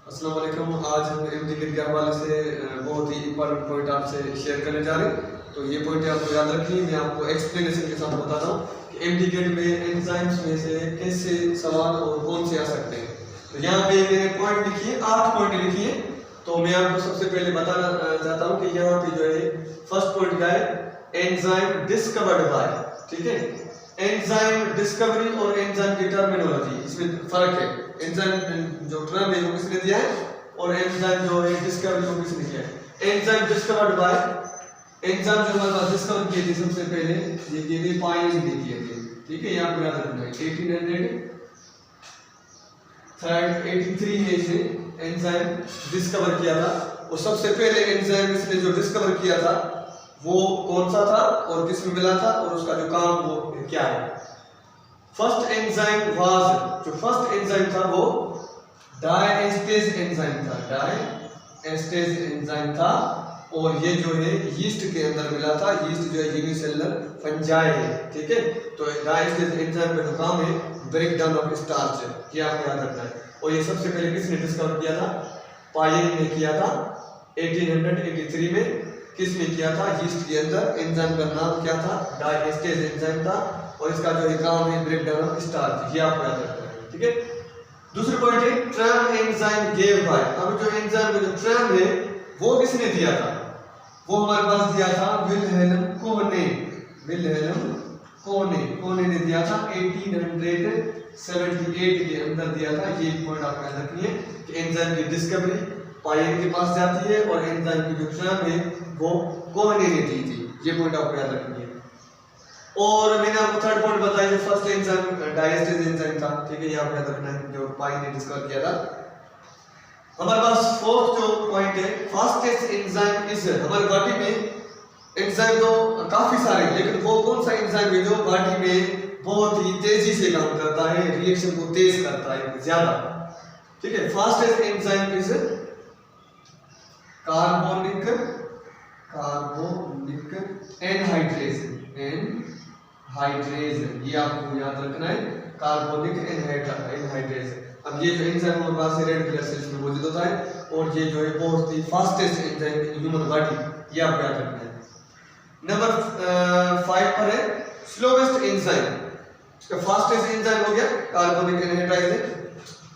अस्सलाम वालेकुम। आज हम एमडीकेट के हवाले से बहुत ही इंपॉर्टेंट पॉइंट आपसे शेयर करने जा रहे हैं। तो ये पॉइंट आपको याद रखिए, मैं आपको एक्सप्लेनेशन के साथ बताता हूँ कि एमडीकेट में एंजाइम्स में से कैसे सवाल और कौन से आ सकते हैं। तो यहाँ पे मैंने पॉइंट लिखी है, 8 पॉइंट लिखी है। तो मैं आपको सबसे पहले बताना चाहता हूँ कि यहाँ पे जो है फर्स्ट पॉइंट क्या है, एंजाइम डिस्कवर्ड बाय। ठीक है, एंजाइम डिस्कवरी और एंजाइम की टर्मिनोलॉजी, इसमें फर्क है। एंजाइम जो टर्म है वो किसने दिया है और एंजाइम जो है डिस्कवरी वो किसने किया है। एंजाइम डिस्कवर्ड बाय, एंजाइम जो हमारे पास डिस्कवर किए थे सबसे पहले ये किए थे पाइन ने किए थे। ठीक है, यहाँ पर याद रखना है 1883 में इसे एंजाइम डिस्कवर किया था। और सबसे पहले एंजाइम इसने जो डिस्कवर किया था वो कौन सा था और किसमें मिला था और उसका जो काम वो क्या है। फर्स्ट एंजाइम वाज, जो फर्स्ट एंजाइम था वो डायएस्टेज एंजाइम था, डायएस्टेज एंजाइम था। और ये जो है यीस्ट के अंदर मिला था। यीस्ट जो है यूनिसेलुलर फंजाई है। ठीक है, तो डायएस्टेज एंजाइम का जो काम है ब्रेक डाउन ऑफ स्टार्च, ये आपको याद रखना है। और ये सबसे पहले किसने डिस्कवर किया था, पाइन ने किया था 1883 में। किसने किया था, यीस्ट के अंदर। एंजाइम का नाम क्या था, डायएस्टेज एंजाइम था। और इसका जो काम है ब्रेक डाउन ऑफ स्टार्च, ये आपको याद रखना है। ठीक है, दूसरी पॉइंट है ट्राम एंजाइम गेव बाय। अब जो एंजाइम का जो ट्राम है वो किसने दिया था, वो हमारे पास दिया था विल्हेल्म कोने। विल्हेल्म कोने ने दिया था 1878 के अंदर दिया था। ये पॉइंट आपको याद रखनी है कि एंजाइम की डिस्कवरी पाइन के पास जाती है और एंजाइम की जो ट्राम है वो कोने ने दी थी। ये पॉइंट आपको याद रखनी है। और मैंने आपको थर्ड पॉइंट बताया, जो फर्स्ट एंजाइम डायएस्टेज एंजाइम था। ठीक है, ये आपको याद रखना है, जो पाइन ने डिस्कवर किया था। हमारे पास फोर्थ जो पॉइंट है, फास्टेस्ट एंजाइम इज, हमारी बॉडी में एंजाइम तो काफी सारे हैं, लेकिन वो कौन सा एंजाइम है जो बॉडी में बहुत ही तेजी से काम करता है, रिएक्शन को तेज करता है ज्यादा। ठीक है, fastest enzyme is carbonic anhydrase, ये आपको याद रखना है, कार्बोनिक एनहाइड्रेज। अब ये जो एंजाइम हमारे पास रेड ब्लड सेल्स में मौजूद होता है और ये जो है बहुत ही fastest enzyme in human body, ये आपको याद रखना है। नंबर 5 पर है स्लोवेस्ट एंजाइम। इसका फास्टेस्ट एंजाइम हो गया कार्बोनिक एनहाइड्रेज,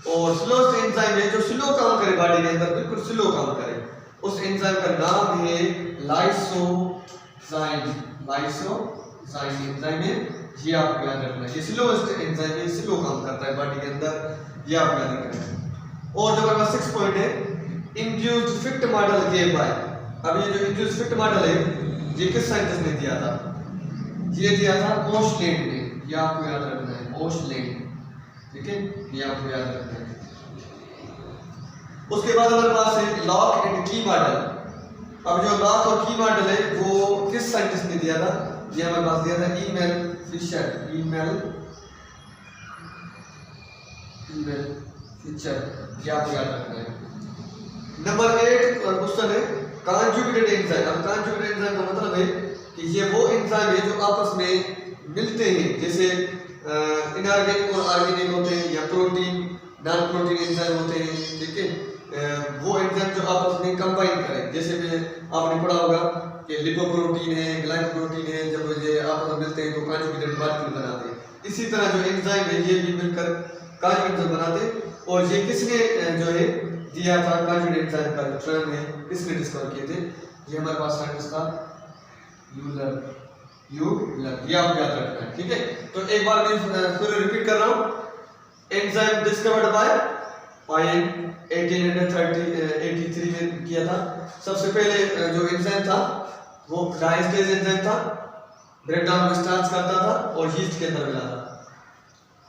और स्लोवेस्ट एंजाइम है जो स्लो काम करे बॉडी के अंदर, बिल्कुल स्लो काम करे। उस एंजाइम का नाम है लाइसोजाइम। लाइसोजाइम एंजाइम है, ये आपको याद रखना है। ये स्लोवेस्ट एंजाइम है, स्लो काम करता है बॉडी के अंदर, ये आपको याद रखना है। और जो हमारा 6 पॉइंट है induced fit model gave by. अब ये जो इंड्यूस्ड फिट मॉडल है ये किस साइंटिस्ट ने दिया था, ये दिया था ओशलैंड ने, ये आपको याद रखना है, ओशलैंड। ठीक है, ये आपको याद रखना है। उसके बाद हमारे पास है लॉक एंड की मॉडल। अब जो लॉक और की मॉडल है वो किस साइंटिस्ट ने दिया था, ये हमारे पास दिया था ईमेल फिशर। ये आपको याद रखना है। नंबर 8 क्वेश्चन है कॉन्जुगेटेड एंजाइम। अब कॉन्जुगेटेड एंजाइम का मतलब है कि ये वो एंजाइम है जो आपस में मिलते हैं, जैसे इनऑर्गेनिक और ऑर्गेनिक होते हैं, या प्रोटीन नॉन प्रोटीन एंजाइम होते हैं। ठीक है, वो एंजाइम जो आपस में कंबाइन करें, जैसे में आपने पढ़ा होगा कि लिपोप्रोटीन है, ग्लाइकोप्रोटीन है, जब ये आपस में मिलते हैं तो कॉन्जुगेटेड मॉलिक्यूल बनाते हैं। इसी तरह जो एंजाइम है ये भी मिलकर कॉन्जुगेटेड बनाते हैं। और ये किसने जो है दिया था कॉन्जुगेटेड एंजाइम का जो टर्म है, किसने डिस्कवर किए थे, ये हमारे पास साइंटिस्ट था यूलर। ये आपको याद रखना है। ठीक है, तो एक बार मैं फिर रिपीट कर रहा हूँ, एंजाइम डिस्कवर्ड बाय पाइन 1883 में किया था। सबसे पहले जो एंजाइम था वो डायएस्टेज एंजाइम था, ब्रेक डाउन ऑफ स्टार्च करता था और यीस्ट के अंदर मिला था।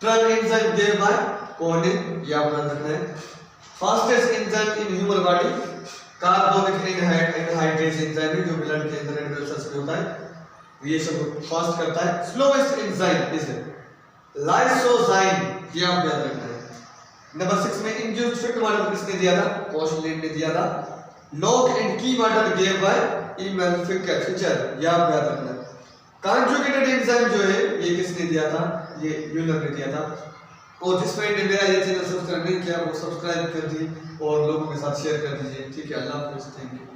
ट्राम एंजाइम गेव बाय कोने, ये आपको याद रखना है। Fastest enzyme in human body carbonic anhydrase enzyme जो ब्लड के अंदर रेड ब्लड सेल्स में होता है, ये सब फास्ट करता है। स्लोवेस्ट एंजाइम इज लाइसोजाइम, ये आपको याद रखना है। नंबर 6 में इंड्यूस्ड फिट मॉडल किसने दिया था, ओशलैंड ने दिया था। Lock and key model gave by Emil Fischer, ये आपको याद रखना है। कॉन्जुगेटेड एंजाइम जो है ये किसने दिया था, ये यूलर ने दिया था। और जिस फ्रेंड ने मेरा ये चैनल सब्सक्राइब नहीं किया वो सब्सक्राइब कर दी और लोगों के साथ शेयर कर दीजिए। ठीक है, अल्लाह हाफिज़, थैंक यू।